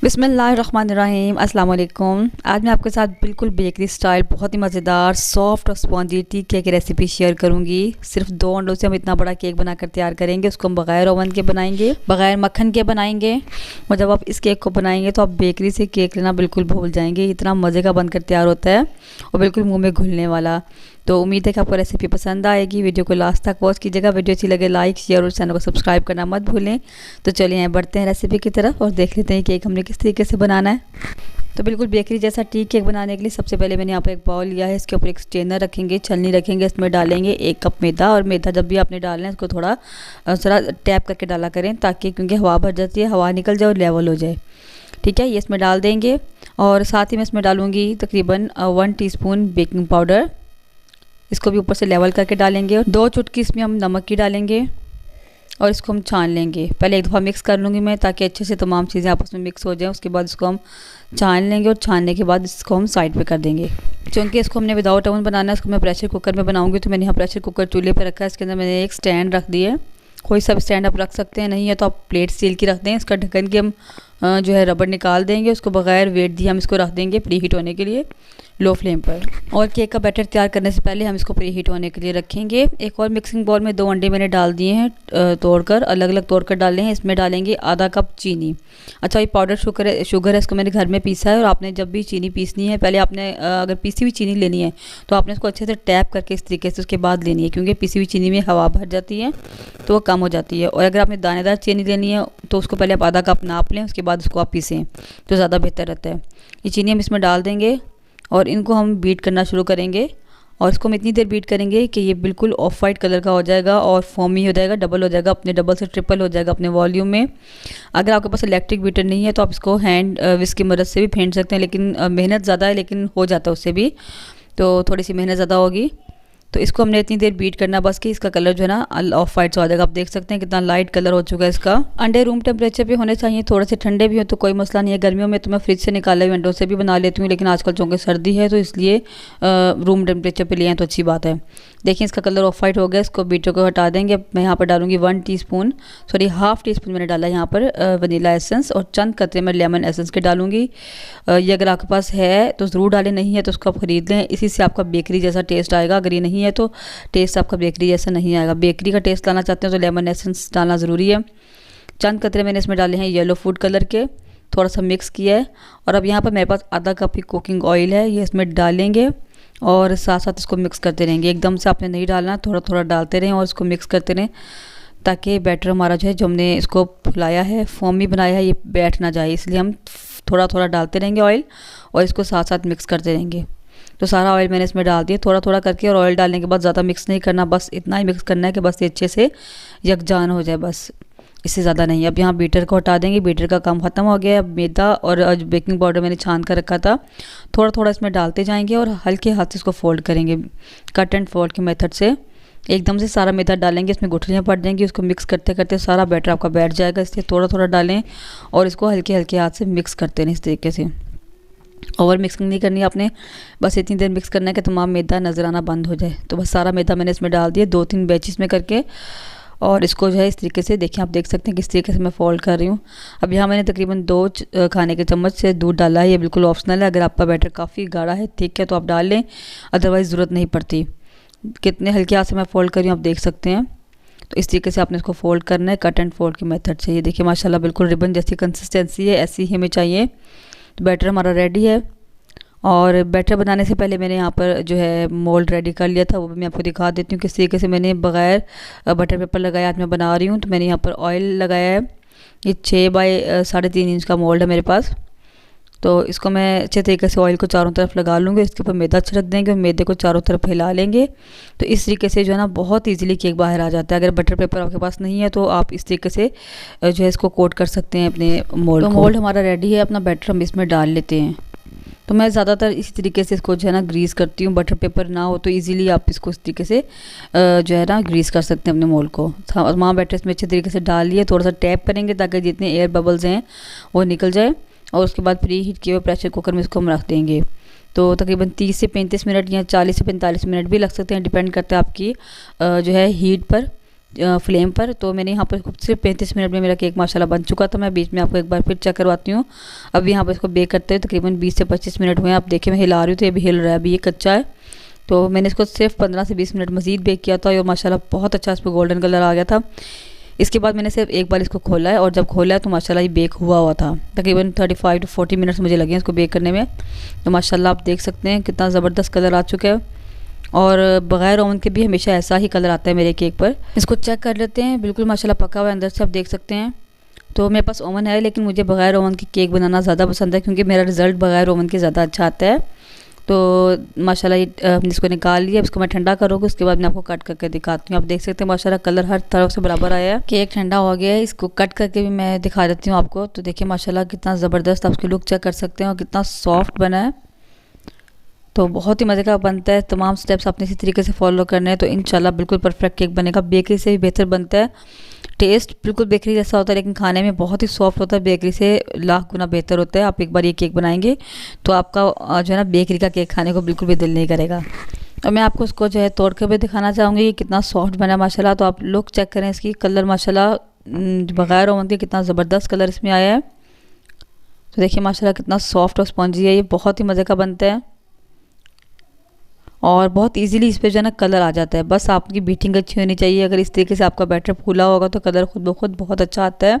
बिस्मिल्लाहिर्रहमानिर्रहीम अस्सलाम वालेकुम। आज मैं आपके साथ बिल्कुल बेकरी स्टाइल बहुत ही मज़ेदार सॉफ्ट और स्पॉन्जी टी केक की रेसिपी शेयर करूंगी। सिर्फ 2 अंडों से हम इतना बड़ा केक बनाकर तैयार करेंगे। उसको हम बग़ैर ओवन के बनाएंगे, बग़ैर मक्खन के बनाएंगे। और जब आप इस केक को बनाएंगे तो आप बेकरी से केक लेना बिल्कुल भूल जाएंगे। इतना मज़े का बनकर तैयार होता है और बिल्कुल मुँह में घुलने वाला। तो उम्मीद है कि आपको रेसिपी पसंद आएगी। वीडियो को लास्ट तक वॉच कीजिएगा। वीडियो अच्छी लगे लाइक शेयर और चैनल को सब्सक्राइब करना मत भूलें। तो चलिए बढ़ते हैं रेसिपी की तरफ और देख लेते हैं केक हमने किस तरीके से बनाना है। तो बिल्कुल बेकरी जैसा टी केक बनाने के लिए सबसे पहले मैंने यहाँ पर एक बाउल लिया है। इसके ऊपर एक स्ट्रेनर रखेंगे, छलनी रखेंगे, इसमें डालेंगे 1 कप मैदा। और मैदा जब भी आपने डालना है इसको थोड़ा ज़रा टैप करके डाला करें, ताकि क्योंकि हवा भर जाती है, हवा निकल जाए और लेवल हो जाए। ठीक है, ये इसमें डाल देंगे। और साथ ही मैं इसमें डालूँगी तकरीबन 1 टीस्पून बेकिंग पाउडर। इसको भी ऊपर से लेवल करके डालेंगे। और 2 चुटकी इसमें हम नमक की डालेंगे और इसको हम छान लेंगे। पहले एक दफ़ा मिक्स कर लूँगी मैं, ताकि अच्छे से तमाम चीज़ें आपस में मिक्स हो जाएं। उसके बाद इसको हम छान लेंगे और छानने के बाद इसको हम साइड पे कर देंगे। क्योंकि इसको हमने विदाउट ओवन बनाना है, इसको मैं प्रेशर कुकर में बनाऊँगी। तो मैंने यहाँ प्रेशर कुकर चूल्हे पर रखा है। इसके अंदर मैंने एक स्टैंड रख दिया है। कोई सा भी स्टैंड आप रख सकते हैं, नहीं है तो आप प्लेट स्टील की रख दें। इसका ढक्कन की हम जो है रबड़ निकाल देंगे। उसको बगैर वेट दिए हम इसको रख देंगे प्री हीट होने के लिए लो फ्लेम पर। और केक का बैटर तैयार करने से पहले हम इसको प्री हीट होने के लिए रखेंगे। एक और मिक्सिंग बाउल में 2 अंडे मैंने डाल दिए हैं, तोड़कर अलग अलग तोड़कर डाले हैं। इसमें डालेंगे आधा कप चीनी। अच्छा, ये पाउडर शुगर है, इसको मैंने घर में पीसा है। और आपने जब भी चीनी पीसनी है, पहले आपने अगर पीसी हुई चीनी लेनी है तो आपने इसको अच्छे से टैप करके इस तरीके से उसके बाद लेनी है, क्योंकि पीसी हुई चीनी में हवा भर जाती है तो वो कम हो जाती है। और अगर आपने दानेदार चीनी लेनी है तो उसको पहले आप आधा कप नाप लें, उसके बाद उसको आप पीसें तो ज़्यादा बेहतर रहता है। ये चीनी हम इसमें डाल देंगे और इनको हम बीट करना शुरू करेंगे। और इसको हम इतनी देर बीट करेंगे कि ये बिल्कुल ऑफ वाइट कलर का हो जाएगा और फॉर्मी हो जाएगा, डबल हो जाएगा, अपने डबल से ट्रिपल हो जाएगा अपने वॉल्यूम में। अगर आपके पास इलेक्ट्रिक बीटर नहीं है तो आप इसको हैंड विस्क की मदद से भी फेंट सकते हैं, लेकिन मेहनत ज़्यादा है, लेकिन हो जाता है उससे भी, तो थोड़ी सी मेहनत ज़्यादा होगी। तो इसको हमने इतनी देर बीट करना बस कि इसका कलर जो है ना ऑफ वाइट सा हो जाएगा। आप देख सकते हैं कितना लाइट कलर हो चुका है इसका। अंडे रूम टेम्परेचर पे होने चाहिए, थोड़े से ठंडे भी हो तो कोई मसला नहीं है। गर्मियों में तो मैं फ्रिज से निकाले हुए अंडों से भी बना लेती हूँ, लेकिन आजकल चूँकि सर्दी है तो इसलिए रूम टेम्परेचर पे लिए हैं तो अच्छी बात है। देखिए इसका कलर ऑफ वाइट हो गया। इसको बीटर को हटा देंगे। मैं यहाँ पर डालूंगी 1 टीस्पून मैंने डाला यहाँ पर वनीला एसेंस, और चंद कतरे मैं लेमन एसेंस के डालूंगी। ये अगर आपके पास है तो ज़रूर डालें, नहीं है तो उसको आप ख़रीद लें। इसी से आपका बेकरी जैसा टेस्ट आएगा। अगर ये नहीं है तो टेस्ट आपका बेकरी जैसा नहीं आएगा। बेकरी का टेस्ट लाना चाहते हैं तो लेमन एसेंस डालना ज़रूरी है। चंद कतरे मैंने इसमें डाले हैं येलो फूड कलर के, थोड़ा सा मिक्स किया है। और अब यहाँ पर मेरे पास आधा कप ही कुकिंग ऑयल है, ये इसमें डालेंगे और साथ साथ इसको मिक्स करते रहेंगे। एकदम से आपने नहीं डालना, थोड़ा थोड़ा डालते रहें और इसको मिक्स करते रहें, ताकि बैटर हमारा जो है, जो हमने इसको फुलाया है, फॉर्मी बनाया है, ये बैठ ना जाए। इसलिए हम थोड़ा थोड़ा डालते रहेंगे ऑयल और इसको साथ साथ मिक्स करते रहेंगे। तो सारा ऑयल मैंने इसमें डाल दिया थोड़ा थोड़ा करके। और ऑयल डालने के बाद ज़्यादा मिक्स नहीं करना, बस इतना ही मिक्स करना है कि बस ये अच्छे से यकजान हो जाए, बस इससे ज़्यादा नहीं। अब यहाँ बीटर को हटा देंगे, बीटर का काम ख़त्म हो गया है। अब मैदा और बेकिंग पाउडर मैंने छान कर रखा था, थोड़ा थोड़ा इसमें डालते जाएंगे और हल्के हाथ से इसको फोल्ड करेंगे, कट एंड फोल्ड के मेथड से। एकदम से सारा मैदा डालेंगे, इसमें गुठलियाँ पड़ जाएंगी। उसको मिक्स करते करते सारा बैटर आपका बैठ जाएगा, इसलिए थोड़ा थोड़ा डालें और इसको हल्के हल्के हाथ से मिक्स करते रहें इस तरीके से। ओवर मिक्सिंग नहीं करनी आपने, बस इतनी देर मिक्स करना है कि तमाम मैदा नज़र आना बंद हो जाए। तो बस सारा मैदा मैंने इसमें डाल दिया 2-3 बैचेस में करके। और इसको जो है इस तरीके से देखिए, आप देख सकते हैं किस तरीके से मैं फोल्ड कर रही हूँ। अब यहाँ मैंने तकरीबन 2 खाने के चम्मच से दूध डाला है। ये बिल्कुल ऑप्शनल है, अगर आपका बैटर काफ़ी गाढ़ा है, ठीक है, तो आप डाल लें, अदरवाइज़ ज़रूरत नहीं पड़ती। कितने हल्के हाथ से मैं फ़ोल्ड कर रही हूँ आप देख सकते हैं। तो इस तरीके से आपने इसको फ़ोल्ड करना है कट एंड फोल्ड के मेथड से। ये देखिए माशाल्लाह बिल्कुल रिबन जैसी कंसिस्टेंसी है, ऐसी ही हमें चाहिए। तो बैटर हमारा रेडी है। और बैटर बनाने से पहले मैंने यहाँ पर जो है मोल्ड रेडी कर लिया था, वो भी मैं आपको दिखा देती हूँ किस तरीके से मैंने बग़ैर बटर पेपर लगाया आज मैं बना रही हूँ। तो मैंने यहाँ पर ऑयल लगाया है। ये 6 बाई 3.5 इंच का मोल्ड है मेरे पास। तो इसको मैं अच्छे तरीके से ऑयल को चारों तरफ लगा लूँगी। इसके ऊपर मैदा छिड़क देंगे और मैदे को चारों तरफ फैला लेंगे। तो इस तरीके से जो है ना बहुत इजीली केक बाहर आ जाता है। अगर बटर पेपर आपके पास नहीं है तो आप इस तरीके से जो है इसको कोट कर सकते हैं अपने मोल्ड को। मोल्ड हमारा रेडी है, अपना बैटर हम इसमें डाल लेते हैं। तो मैं ज़्यादातर इसी तरीके से इसको जो है ना ग्रीस करती हूँ। बटर पेपर ना हो तो इजीली आप इसको इस तरीके से जो है ना ग्रीस कर सकते हैं अपने मोल्ड को। वहाँ बैटर इसमें अच्छे तरीके से डाल लिए, थोड़ा सा टैप करेंगे ताकि जितने एयर बबल्स हैं वो निकल जाए। और उसके बाद प्री हीट किए हुए प्रेशर कुकर में इसको हम रख देंगे। तो तकरीबन 30 से 35 मिनट या 40 से 45 मिनट भी लग सकते हैं, डिपेंड करता है आपकी जो है हीट पर फ्लेम पर। तो मैंने यहाँ पर सिर्फ 35 मिनट में मेरा केक माशाल्लाह बन चुका था। मैं बीच में आपको एक बार फिर चेक करवाती हूँ। अब यहाँ पर इसको बेक करते हुए तकरीबन 20 से 25 मिनट हुए हैं। आप देखिए मैं हिला रही हूँ तो ये भी हिल रहा है, अभी ये कच्चा है। तो मैंने इसको सिर्फ 15 से 20 मिनट मज़ीद बेक किया था और माशाल्लाह बहुत अच्छा इस पर गोल्डन कलर आ गया था। इसके बाद मैंने सिर्फ एक बार इसको खोला है और जब खोला है तो माशाल्लाह ये बेक हुआ था। तकरीबन 35 से 40 मिनट्स मुझे लगे इसको बेक करने में। तो माशाल्लाह आप देख सकते हैं कितना ज़बरदस्त कलर आ चुका है और बग़ैर ओवन के भी हमेशा ऐसा ही कलर आता है मेरे केक पर। इसको चेक कर लेते हैं, बिल्कुल माशाल्लाह पका हुआ है अंदर से, आप देख सकते हैं। तो मेरे पास ओवन है लेकिन मुझे बग़ैर ओवन के केक बनाना ज़्यादा पसंद है क्योंकि मेरा रिज़ल्ट बग़ैर ओवन के ज़्यादा अच्छा आता है। तो माशाल्लाह ये हमने इसको निकाल लिया। इसको मैं ठंडा करूँगी, उसके बाद मैं आपको कट करके दिखाती हूँ। आप देख सकते हैं माशाल्लाह कलर हर तरफ से बराबर आया है। केक ठंडा हो गया है, इसको कट करके भी मैं दिखा देती हूँ आपको। तो देखिए माशाल्लाह कितना ज़बरदस्त, आप उसकी लुक चेक कर सकते हैं और कितना सॉफ्ट बना है। तो बहुत ही मज़े का बनता है। तमाम स्टेप्स आपने इसी तरीके से फॉलो करने हैं तो इंशाल्लाह बिल्कुल परफेक्ट केक बनेगा। बेकरी से भी बेहतर बनता है, टेस्ट बिल्कुल बेकरी जैसा होता है लेकिन खाने में बहुत ही सॉफ्ट होता है। बेकरी से लाख गुना बेहतर होता है। आप एक बार ये केक बनाएंगे तो आपका जो है ना बेकरी का केक खाने को बिल्कुल भी दिल नहीं करेगा। और मैं आपको उसको जो है तोड़ के भी दिखाना चाहूँगी कि कितना सॉफ्ट बना माशाल्लाह। तो आप लुक चेक करें इसकी, कलर माशाल्लाह बग़ैर ओवन के कितना ज़बरदस्त कलर इसमें आया है। तो देखिए माशाल्लाह कितना सॉफ्ट और स्पॉन्जी है, ये बहुत ही मज़े का बनता है और बहुत इजीली इस पे जो है ना कलर आ जाता है। बस आपकी बीटिंग अच्छी होनी चाहिए। अगर इस तरीके से आपका बैटर फूला होगा तो कलर खुद ब खुद बहुत अच्छा आता है।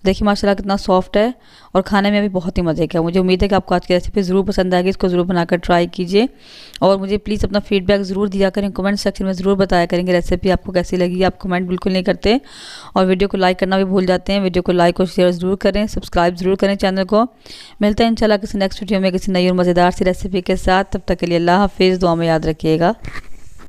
देखिए माशाल्लाह कितना सॉफ्ट है और खाने में भी बहुत ही मज़े का है। मुझे उम्मीद है कि आपको आज की रेसिपी ज़रूर पसंद आएगी। इसको ज़रूर बनाकर ट्राई कीजिए और मुझे प्लीज़ अपना फीडबैक ज़रूर दिया करें, कमेंट सेक्शन में ज़रूर बताया करेंगे रेसिपी आपको कैसी लगी। आप कमेंट बिल्कुल नहीं करते और वीडियो को लाइक करना भी भूल जाते हैं। वीडियो को लाइक और शेयर ज़रूर करें, सब्सक्राइब ज़रूर करें चैनल को। मिलते हैं इंशाल्लाह किसी नेक्स्ट वीडियो में किसी नई और मज़ेदार सी रेसिपी के साथ। तब तक के लिए अल्लाह हाफिज़, दुआ में याद रखिएगा।